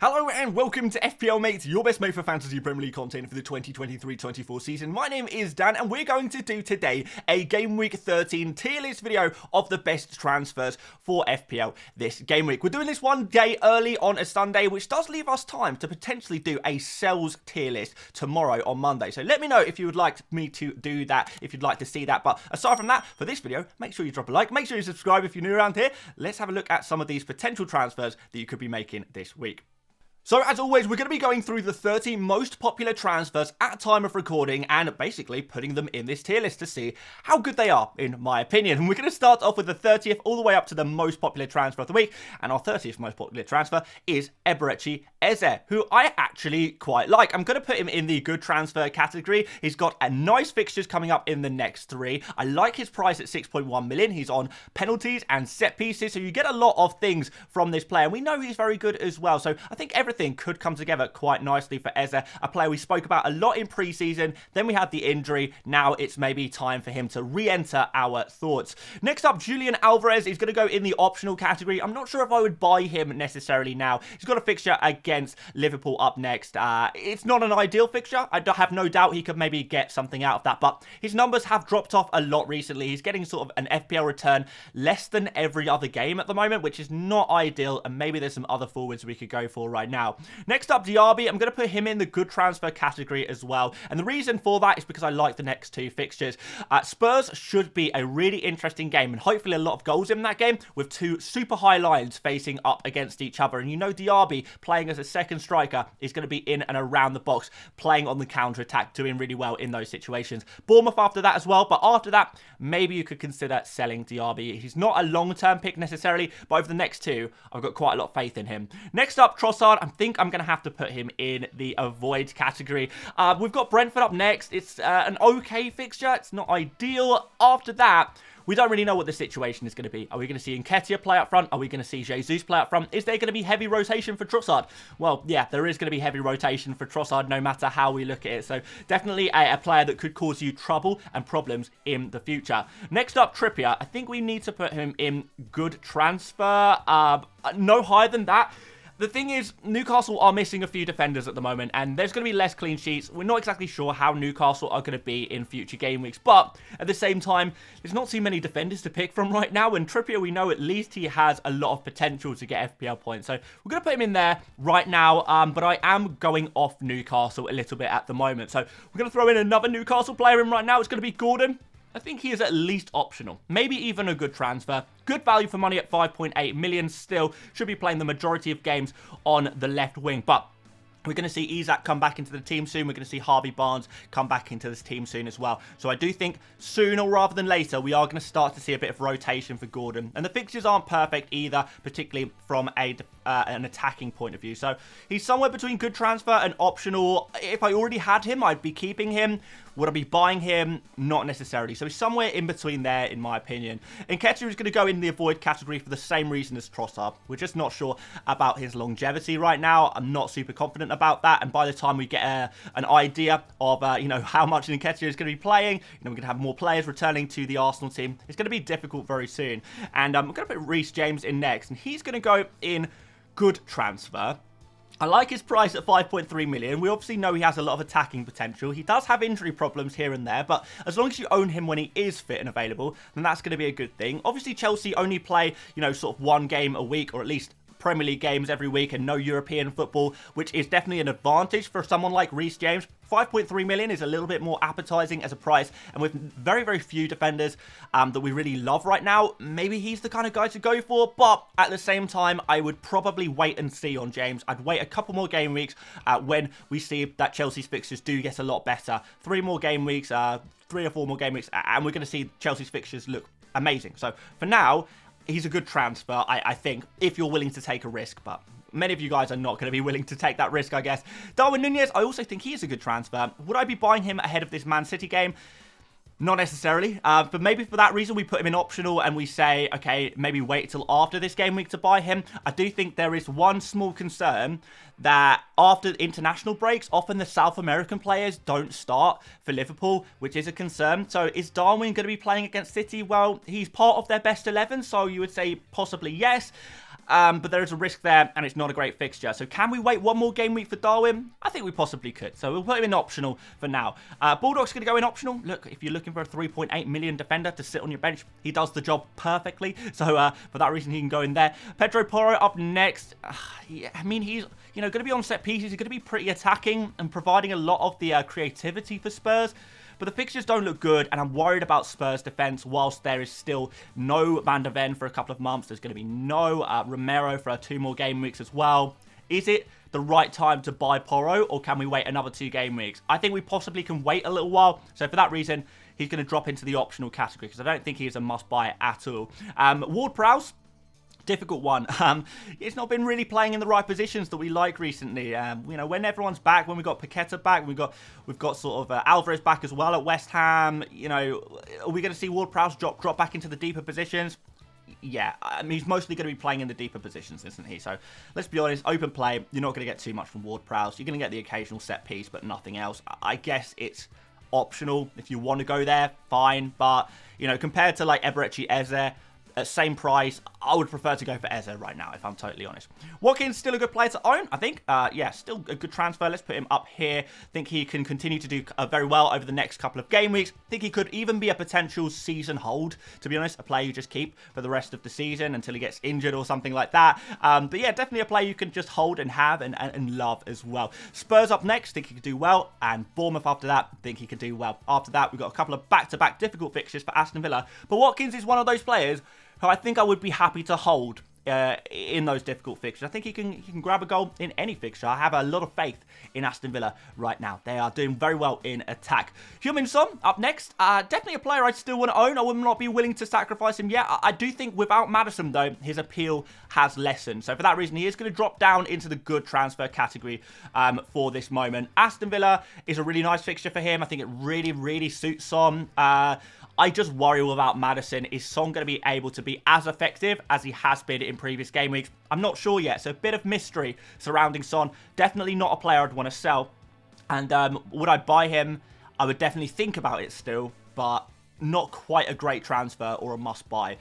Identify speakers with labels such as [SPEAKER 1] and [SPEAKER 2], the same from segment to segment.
[SPEAKER 1] Hello and welcome to FPL Mate, your best mate for fantasy Premier League content for the 2023-24 season. My name is Dan and we're going to do today a Game Week 13 tier list video of the best transfers for FPL this game week. We're doing this one day early on a Sunday, which does leave us time to potentially do a sells tier list tomorrow on Monday. So let me know if you would like me to do that, if you'd like to see that. But aside from that, for this video, make sure you drop a like, make sure you subscribe if you're new around here. Let's have a look at some of these potential transfers that you could be making this week. So, as always, we're going to be going through the 30 most popular transfers at time of recording and basically putting them in this tier list to see how good they are, in my opinion. And we're going to start off with the 30th all the way up to the most popular transfer of the week. And our 30th most popular transfer is Eberechi Eze, who I actually quite like. I'm going to put him in the good transfer category. He's got a nice fixtures coming up in the next three. I like his price at 6.1 million. He's on penalties and set pieces, so you get a lot of things from this player. And we know he's very good as well. So, I think everything could come together quite nicely for Eze, a player we spoke about a lot in pre-season. Then we had the injury. Now it's maybe time for him to re-enter our thoughts. Next up, Julian Alvarez is going to go in the optional category. I'm not sure if I would buy him necessarily now. He's got a fixture against Liverpool up next. It's not an ideal fixture. I have no doubt he could maybe get something out of that, but his numbers have dropped off a lot recently. He's getting sort of an FPL return less than every other game at the moment, which is not ideal, and maybe there's some other forwards we could go for right now. Next up, Diaby. I'm going to put him in the good transfer category as well. And the reason for that is because I like the next two fixtures. Spurs should be a really interesting game and hopefully a lot of goals in that game with two super high lines facing up against each other. And you know Diaby playing as a second striker is going to be in and around the box, playing on the counter-attack, doing really well in those situations. Bournemouth after that as well. But after that, maybe you could consider selling Diaby. He's not a long-term pick necessarily, but over the next two, I've got quite a lot of faith in him. Next up, Trossard. I think I'm going to have to put him in the avoid category. We've got Brentford up next. It's an okay fixture. It's not ideal. After that, we don't really know what the situation is going to be. Are we going to see Nketiah play up front? Are we going to see Jesus play up front? Is there going to be heavy rotation for Trossard? Well, yeah, there is going to be heavy rotation for Trossard no matter how we look at it. So definitely a player that could cause you trouble and problems in the future. Next up, Trippier. I think we need to put him in good transfer. No higher than that. The thing is, Newcastle are missing a few defenders at the moment, and there's going to be less clean sheets. We're not exactly sure how Newcastle are going to be in future game weeks, but at the same time, there's not too many defenders to pick from right now, and Trippier, we know at least he has a lot of potential to get FPL points, so we're going to put him in there right now, but I am going off Newcastle a little bit at the moment, so we're going to throw in another Newcastle player in right now. It's going to be Gordon. I think he is at least optional. Maybe even a good transfer. Good value for money at 5.8 million still. Should be playing the majority of games on the left wing. But we're going to see Isak come back into the team soon. We're going to see Harvey Barnes come back into this team soon as well. So I do think sooner rather than later, we are going to start to see a bit of rotation for Gordon. And the fixtures aren't perfect either, particularly from an attacking point of view. So he's somewhere between good transfer and optional. If I already had him, I'd be keeping him. Would I be buying him? Not necessarily. So he's somewhere in between there, in my opinion. Nketiah is going to go in the avoid category for the same reason as Trossard. We're just not sure about his longevity right now. I'm not super confident about that. And by the time we get an idea of, how much Nketiah is going to be playing, we're going to have more players returning to the Arsenal team. It's going to be difficult very soon. And I'm going to put Reece James in next. And he's going to go in good transfer. I like his price at 5.3 million. We obviously know he has a lot of attacking potential. He does have injury problems here and there, but as long as you own him when he is fit and available, then that's going to be a good thing. Obviously, Chelsea only play, sort of one game a week, or at least Premier League games every week and no European football, which is definitely an advantage for someone like Reece James. 5.3 million is a little bit more appetizing as a price, and with very, very few defenders that we really love right now, maybe he's the kind of guy to go for, but at the same time, I would probably wait and see on James. I'd wait a couple more game weeks when we see that Chelsea's fixtures do get a lot better. 3 or 4 more game weeks, and we're going to see Chelsea's fixtures look amazing. So for now, he's a good transfer, I think, if you're willing to take a risk, but many of you guys are not going to be willing to take that risk, I guess. Darwin Nunes, I also think he is a good transfer. Would I be buying him ahead of this Man City game? Not necessarily, but maybe for that reason we put him in optional and we say, okay, maybe wait till after this game week to buy him. I do think there is one small concern that after international breaks, often the South American players don't start for Liverpool, which is a concern. So is Darwin going to be playing against City? Well, he's part of their best 11, so you would say possibly yes. but there is a risk there, and it's not a great fixture. So can we wait one more game week for Darwin? I think we possibly could. So we'll put him in optional for now. Bulldog's going to go in optional. Look, if you're looking for a 3.8 million defender to sit on your bench, he does the job perfectly. So for that reason, he can go in there. Pedro Porro up next. Yeah, I mean, he's going to be on set pieces. He's going to be pretty attacking and providing a lot of the creativity for Spurs. But the fixtures don't look good, and I'm worried about Spurs' defence whilst there is still no Van der Ven for a couple of months. There's going to be no Romero for 2 more game weeks as well. Is it the right time to buy Porro, or can we wait another 2 game weeks? I think we possibly can wait a little while. So for that reason, he's going to drop into the optional category because I don't think he's a must-buy at all. Ward-Prowse. Difficult one. It's not been really playing in the right positions that we like recently. When everyone's back, when we got Paqueta back, we've got sort of Alvarez back as well at West Ham. Are we going to see Ward-Prowse drop back into the deeper positions? Yeah, I mean, he's mostly going to be playing in the deeper positions, isn't he? So let's be honest, open play, you're not going to get too much from Ward-Prowse. You're going to get the occasional set piece, but nothing else. I guess it's optional. If you want to go there, fine. But, compared to like Eberechi Eze, at same price, I would prefer to go for Eze right now, if I'm totally honest. Watkins, still a good player to own, I think. Yeah, still a good transfer. Let's put him up here. Think he can continue to do very well over the next couple of game weeks. Think he could even be a potential season hold, to be honest. A player you just keep for the rest of the season until he gets injured or something like that. But yeah, definitely a player you can just hold and have and love as well. Spurs up next, think he could do well. And Bournemouth after that, think he could do well. After that, we've got a couple of back-to-back difficult fixtures for Aston Villa. But Watkins is one of those players who I think I would be happy to hold in those difficult fixtures. I think he can grab a goal in any fixture. I have a lot of faith in Aston Villa right now. They are doing very well in attack. Haaland and Son up next. Definitely a player I still want to own. I would not be willing to sacrifice him yet. I do think without Maddison, though, his appeal has lessened. So for that reason, he is going to drop down into the good transfer category for this moment. Aston Villa is a really nice fixture for him. I think it really, really suits Son. I just worry about Maddison. Is Son going to be able to be as effective as he has been in previous game weeks? I'm not sure yet. So a bit of mystery surrounding Son. Definitely not a player I'd want to sell. And would I buy him? I would definitely think about it still, but not quite a great transfer or a must-buy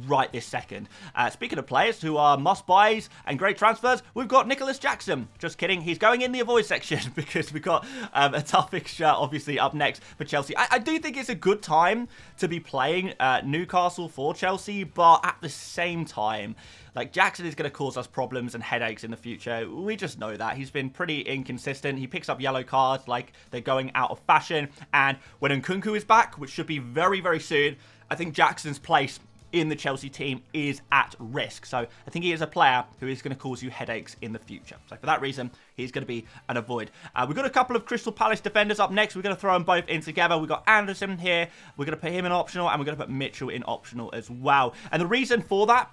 [SPEAKER 1] right this second. Speaking of players who are must-buys and great transfers, we've got Nicholas Jackson. Just kidding. He's going in the avoid section because we've got a tough fixture, obviously, up next for Chelsea. I do think it's a good time to be playing Newcastle for Chelsea, but at the same time, like, Jackson is going to cause us problems and headaches in the future. We just know that. He's been pretty inconsistent. He picks up yellow cards like they're going out of fashion. And when Nkunku is back, which should be very, very soon, I think Jackson's place in the Chelsea team is at risk. So I think he is a player who is going to cause you headaches in the future. So for that reason, he's going to be an avoid. We've got a couple of Crystal Palace defenders up next. We're going to throw them both in together. We've got Anderson here. We're going to put him in optional, and we're going to put Mitchell in optional as well. And the reason for that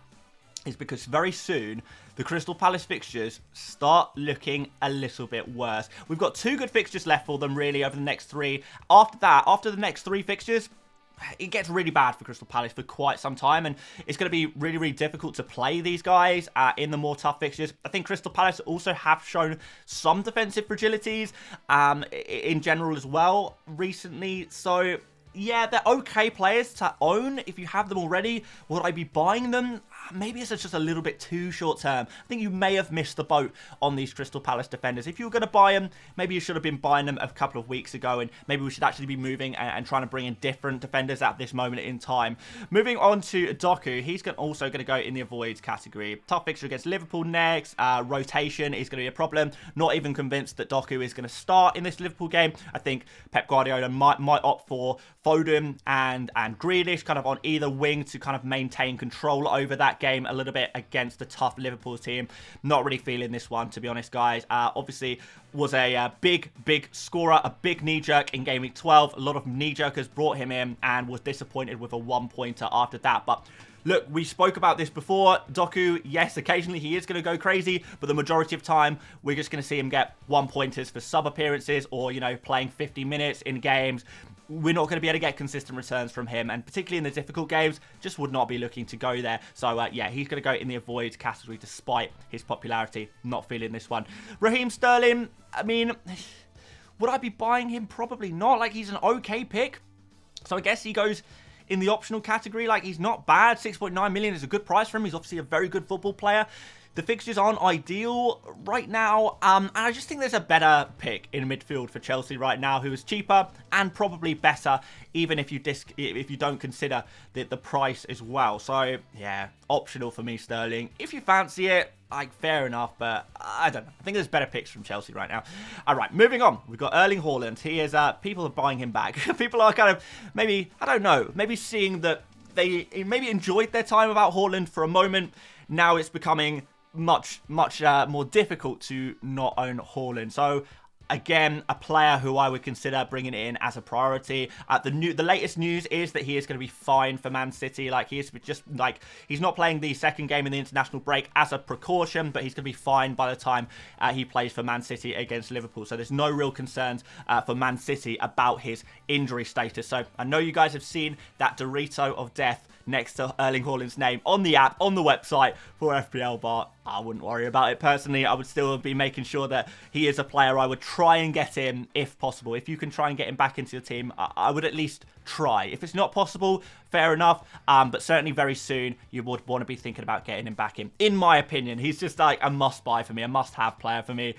[SPEAKER 1] is because very soon the Crystal Palace fixtures start looking a little bit worse. We've got 2 good fixtures left for them really over the next 3. After that, after the next 3 fixtures, it gets really bad for Crystal Palace for quite some time, and it's going to be really, really difficult to play these guys in the more tough fixtures. I think Crystal Palace also have shown some defensive fragilities in general as well recently. So yeah, they're okay players to own if you have them already. Would I be buying them? Maybe it's just a little bit too short term. I think you may have missed the boat on these Crystal Palace defenders. If you were going to buy them, maybe you should have been buying them a couple of weeks ago, and maybe we should actually be moving and trying to bring in different defenders at this moment in time. Moving on to Doku, he's also going to go in the avoids category. Tough fixture against Liverpool next. Rotation is going to be a problem. Not even convinced that Doku is going to start in this Liverpool game. I think Pep Guardiola might opt for Foden and Grealish kind of on either wing to kind of maintain control over that game a little bit against the tough Liverpool team. Not really feeling this one, to be honest, guys. Obviously, was a big scorer, a big knee-jerk in Game Week 12. A lot of knee-jerkers brought him in and was disappointed with a 1-pointer after that. But look, we spoke about this before. Doku, yes, occasionally he is going to go crazy, but the majority of time, we're just going to see him get 1-pointers for sub-appearances or, playing 50 minutes in games. We're not going to be able to get consistent returns from him, and particularly in the difficult games, just would not be looking to go there. So, yeah, he's going to go in the avoid category despite his popularity. Not feeling this one. Raheem Sterling, I mean, would I be buying him? Probably not. Like, he's an okay pick. So I guess he goes in the optional category. Like, he's not bad. 6.9 million is a good price for him. He's obviously a very good football player. The fixtures aren't ideal right now, and I just think there's a better pick in midfield for Chelsea right now, who is cheaper and probably better, even if you don't consider the price as well. So yeah, optional for me, Sterling. If you fancy it, like, fair enough, but I don't know. I think there's better picks from Chelsea right now. All right, moving on. We've got Erling Haaland. He is people are buying him back. People are kind of maybe, I don't know, maybe seeing that they maybe enjoyed their time without Haaland for a moment. Now it's becoming much more difficult to not own Haaland. So again, a player who I would consider bringing in as a priority. The latest news is that he is going to be fine for Man City. Like, he is just like, he's not playing the second game in the international break as a precaution, but he's going to be fine by the time he plays for Man City against Liverpool. So there's no real concerns for Man City about his injury status. So I know you guys have seen that Dorito of death next to Erling Haaland's name on the app, on the website for FPL, but I wouldn't worry about it personally. I would still be making sure that he is a player I would try and get in if possible. If you can try and get him back into your team, I would at least try. If it's not possible, fair enough, but certainly very soon you would want to be thinking about getting him back in my opinion. He's just like a must-buy for me, a must-have player for me.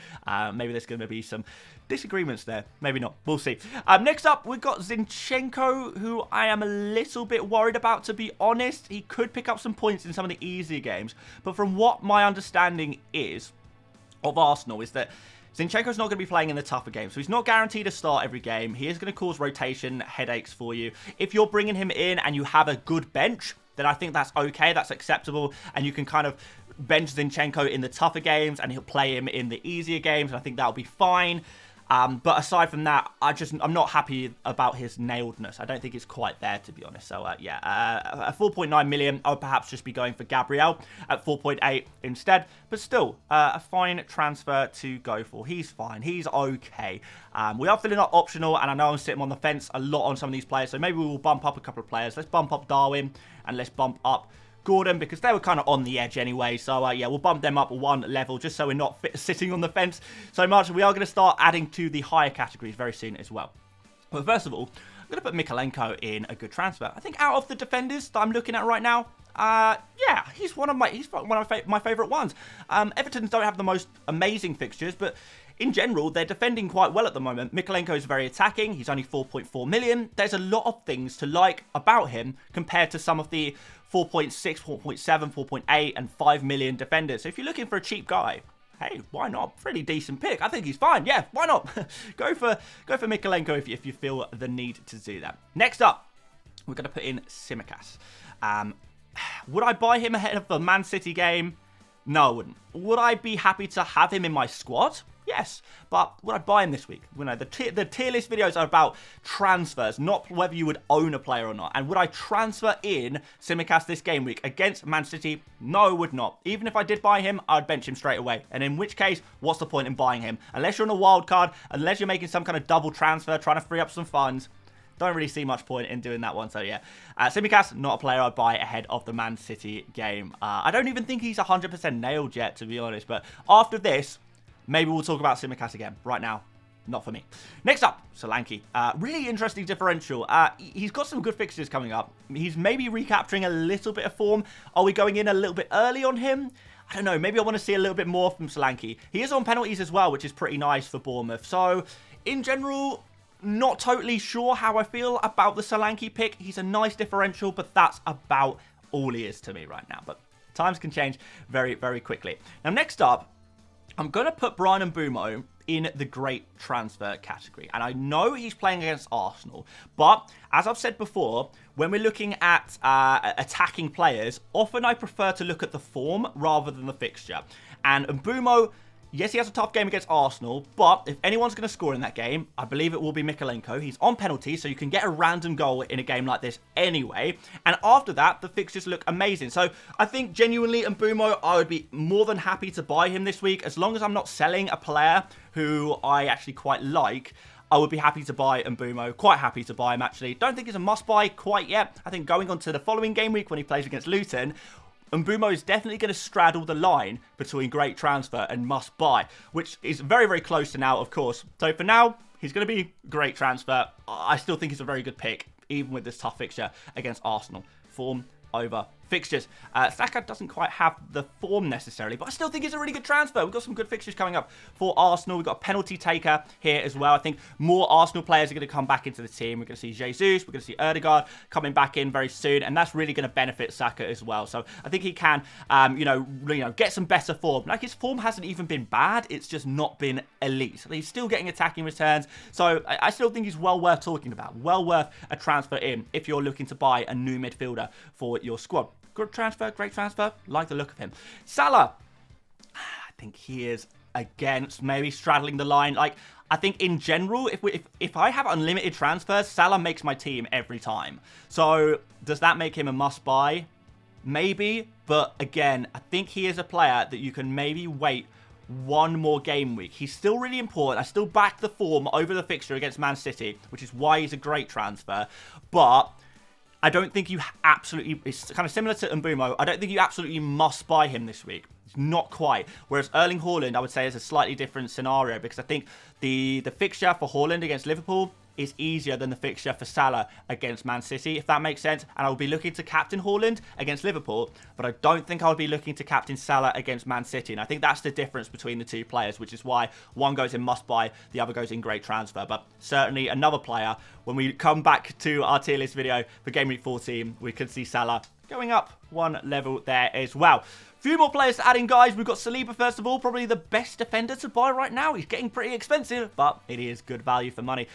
[SPEAKER 1] Maybe there's going to be some disagreements there. Maybe not. We'll see. Next up, we've got Zinchenko, who I am a little bit worried about, to be honest. He could pick up some points in some of the easier games, but from what my understanding is of Arsenal is that Zinchenko's not going to be playing in the tougher games, so he's not guaranteed to start every game. He is going to cause rotation headaches for you. If you're bringing him in and you have a good bench, then I think that's okay, that's acceptable, and you can kind of bench Zinchenko in the tougher games and he'll play him in the easier games, and I think that'll be fine. But aside from that, I'm not happy about his nailedness. I don't think it's quite there, to be honest. So, yeah, at 4.9 million, I would perhaps just be going for Gabriel at 4.8 instead. But still, a fine transfer to go for. He's fine. He's okay. We are filling up optional, and I know I'm sitting on the fence a lot on some of these players, so maybe we will bump up a couple of players. Let's bump up Darwin, and let's bump up Gordon, because they were kind of on the edge anyway. So, yeah, we'll bump them up one level just so we're not sitting on the fence so much. We are going to start adding to the higher categories very soon as well. But first of all, I'm going to put Mykolenko in a good transfer. I think out of the defenders that I'm looking at right now, yeah, he's one of my favourite ones. Everton don't have the most amazing fixtures, but in general, they're defending quite well at the moment. Mykolenko is very attacking. He's only 4.4 million. There's a lot of things to like about him compared to some of the 4.6, 4.7, 4.8 and 5 million defenders. So if you're looking for a cheap guy, hey, why not? Pretty decent pick. I think he's fine. Yeah, why not? go for Mykolenko if you feel the need to do that. Next up, we're going to put in Tsimikas. Would I buy him ahead of the Man City game? No, I wouldn't. Would I be happy to have him in my squad? Yes, but would I buy him this week? You know, the tier list videos are about transfers, not whether you would own a player or not. And would I transfer in Tsimikas this game week against Man City? No, I would not. Even if I did buy him, I'd bench him straight away. And in which case, what's the point in buying him? Unless you're on a wild card, unless you're making some kind of double transfer, trying to free up some funds, don't really see much point in doing that one. So yeah, Tsimikas, not a player I'd buy ahead of the Man City game. I don't even think he's 100% nailed yet, to be honest. But after this, maybe we'll talk about Tsimikas again. Right now, not for me. Next up, Solanke. Really interesting differential. He's got some good fixtures coming up. He's maybe recapturing a little bit of form. Are we going in a little bit early on him? I don't know. Maybe I want to see a little bit more from Solanke. He is on penalties as well, which is pretty nice for Bournemouth. So, in general, not totally sure how I feel about the Solanke pick. He's a nice differential, but that's about all he is to me right now. But times can change very, very quickly. Now, next up, I'm going to put Bryan Mbeumo in the great transfer category. And I know he's playing against Arsenal, but as I've said before, when we're looking at attacking players, often I prefer to look at the form rather than the fixture. And Mbeumo, yes, he has a tough game against Arsenal, but if anyone's going to score in that game, I believe it will be Mykolenko. He's on penalty, so you can get a random goal in a game like this anyway. And after that, the fixtures look amazing. So I think genuinely Mbeumo, I would be more than happy to buy him this week. As long as I'm not selling a player who I actually quite like, I would be happy to buy Mbeumo. Quite happy to buy him, actually. Don't think he's a must-buy quite yet. I think going on to the following game week when he plays against Luton, Mbeumo is definitely going to straddle the line between great transfer and must buy, which is very, very close to now, of course. So for now, he's going to be great transfer. I still think he's a very good pick. even with this tough fixture against Arsenal. Form over fixtures. Saka doesn't quite have the form necessarily, but I still think it's a really good transfer. We've got some good fixtures coming up for Arsenal. We've got a penalty taker here as well. I think more Arsenal players are going to come back into the team. We're going to see Jesus, we're going to see Ødegaard coming back in very soon, and that's really going to benefit Saka as well. So I think he can, get some better form. Like, his form hasn't even been bad. It's just not been elite. So he's still getting attacking returns. So I still think he's well worth talking about. Well worth a transfer in if you're looking to buy a new midfielder for your squad. Good transfer, great transfer. Like the look of him. Salah, I think he is, again, maybe straddling the line. Like, I think in general, if I have unlimited transfers, Salah makes my team every time. So does that make him a must-buy? Maybe. But again, I think he is a player that you can maybe wait one more game week. He's still really important. I still back the form over the fixture against Man City, which is why he's a great transfer. But I don't think you absolutely, it's kind of similar to Mbeumo, I don't think you absolutely must buy him this week. It's not quite. Whereas Erling Haaland, I would say, is a slightly different scenario, because I think the fixture for Haaland against Liverpool is easier than the fixture for Salah against Man City, if that makes sense. And I will be looking to captain Haaland against Liverpool, but I don't think I would be looking to captain Salah against Man City. And I think that's the difference between the two players, which is why one goes in must-buy, the other goes in great transfer. But certainly another player, when we come back to our tier list video for Game Week 14, we can see Salah going up one level there as well. Few more players to add in, guys. We've got Saliba, first of all, probably the best defender to buy right now. He's getting pretty expensive, but it is good value for money.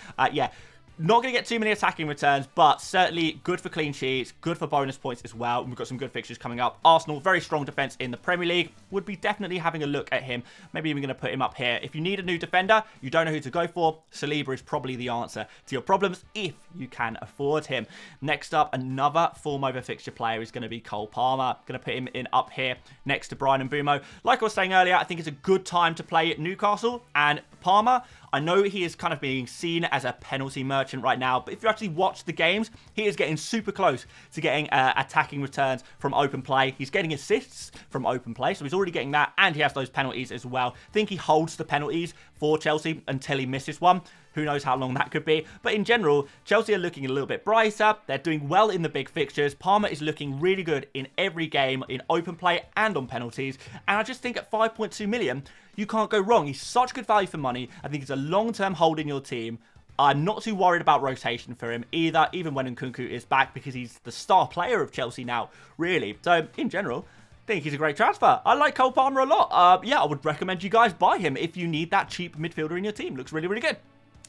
[SPEAKER 1] Not going to get too many attacking returns, but certainly good for clean sheets, good for bonus points as well. We've got some good fixtures coming up. Arsenal, very strong defence in the Premier League. Would be definitely having a look at him. Maybe even going to put him up here. If you need a new defender, you don't know who to go for, Saliba is probably the answer to your problems if you can afford him. Next up, another form over fixture player is going to be Cole Palmer. Going to put him in up here next to Brian Mbeumo. Like I was saying earlier, I think it's a good time to play at Newcastle, and Palmer, I know he is kind of being seen as a penalty merchant right now, but if you actually watch the games, he is getting super close to getting attacking returns from open play. He's getting assists from open play, so he's already getting that, and he has those penalties as well. I think he holds the penalties for Chelsea until he misses one. Who knows how long that could be. But in general, Chelsea are looking a little bit brighter. They're doing well in the big fixtures. Palmer is looking really good in every game, in open play and on penalties. And I just think at 5.2 million, you can't go wrong. He's such good value for money. I think he's a long-term hold in your team. I'm not too worried about rotation for him either, even when Nkunku is back, because he's the star player of Chelsea now, really. So, in general, I think he's a great transfer. I like Cole Palmer a lot. I would recommend you guys buy him if you need that cheap midfielder in your team. Looks really, really good.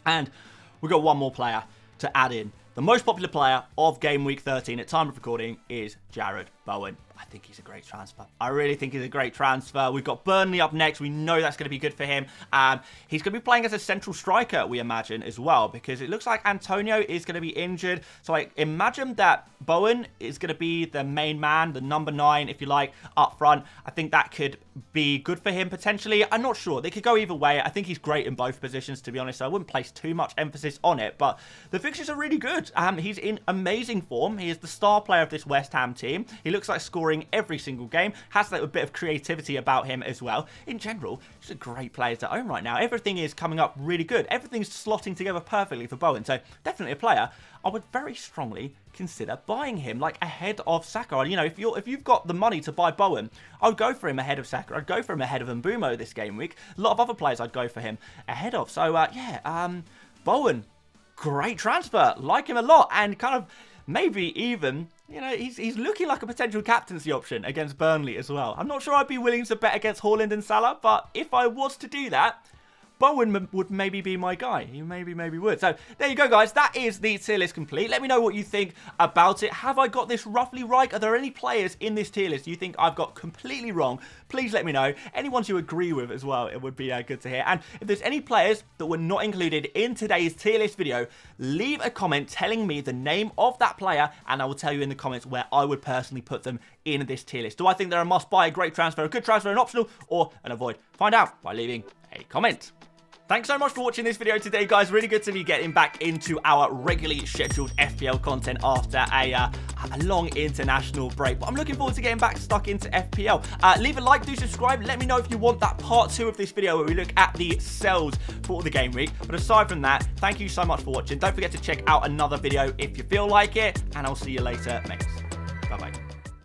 [SPEAKER 1] And we've got one more player to add in. The most popular player of Game Week 13 at time of recording is Jarrod Bowen. I think he's a great transfer. I really think he's a great transfer. We've got Burnley up next. We know that's going to be good for him. He's going to be playing as a central striker, we imagine, as well, because it looks like Antonio is going to be injured. So I imagine that Bowen is going to be the main man, the number 9, if you like, up front. I think that could be good for him, potentially. I'm not sure. They could go either way. I think he's great in both positions, to be honest. So I wouldn't place too much emphasis on it. But the fixtures are really good. He's in amazing form. He is the star player of this West Ham team. He looks like scoring every single game, has that a bit of creativity about him as well. In general, he's a great player to own right now. Everything is coming up really good. Everything's slotting together perfectly for Bowen, so definitely a player I would very strongly consider buying him, like ahead of Saka. You know, if you've got the money to buy Bowen, I would go for him ahead of Saka. I'd go for him ahead of Mbeumo this game week. A lot of other players I'd go for him ahead of. So Bowen, great transfer. Like him a lot, and kind of maybe even, you know, he's looking like a potential captaincy option against Burnley as well. I'm not sure I'd be willing to bet against Haaland and Salah, but if I was to do that, Bowen would maybe be my guy. He maybe would. So there you go, guys. That is the tier list complete. Let me know what you think about it. Have I got this roughly right? Are there any players in this tier list you think I've got completely wrong? Please let me know. Any ones you agree with as well, it would be good to hear. And if there's any players that were not included in today's tier list video, leave a comment telling me the name of that player, and I will tell you in the comments where I would personally put them in this tier list. Do I think they're a must-buy, a great transfer, a good transfer, an optional, or an avoid? Find out by leaving a comment. Thanks so much for watching this video today, guys. Really good to be getting back into our regularly scheduled FPL content after a long international break. But I'm looking forward to getting back stuck into FPL. Leave a like, do subscribe. Let me know if you want that part 2 of this video where we look at the sells for the game week. But aside from that, thank you so much for watching. Don't forget to check out another video if you feel like it. And I'll see you later, mates. Bye-bye.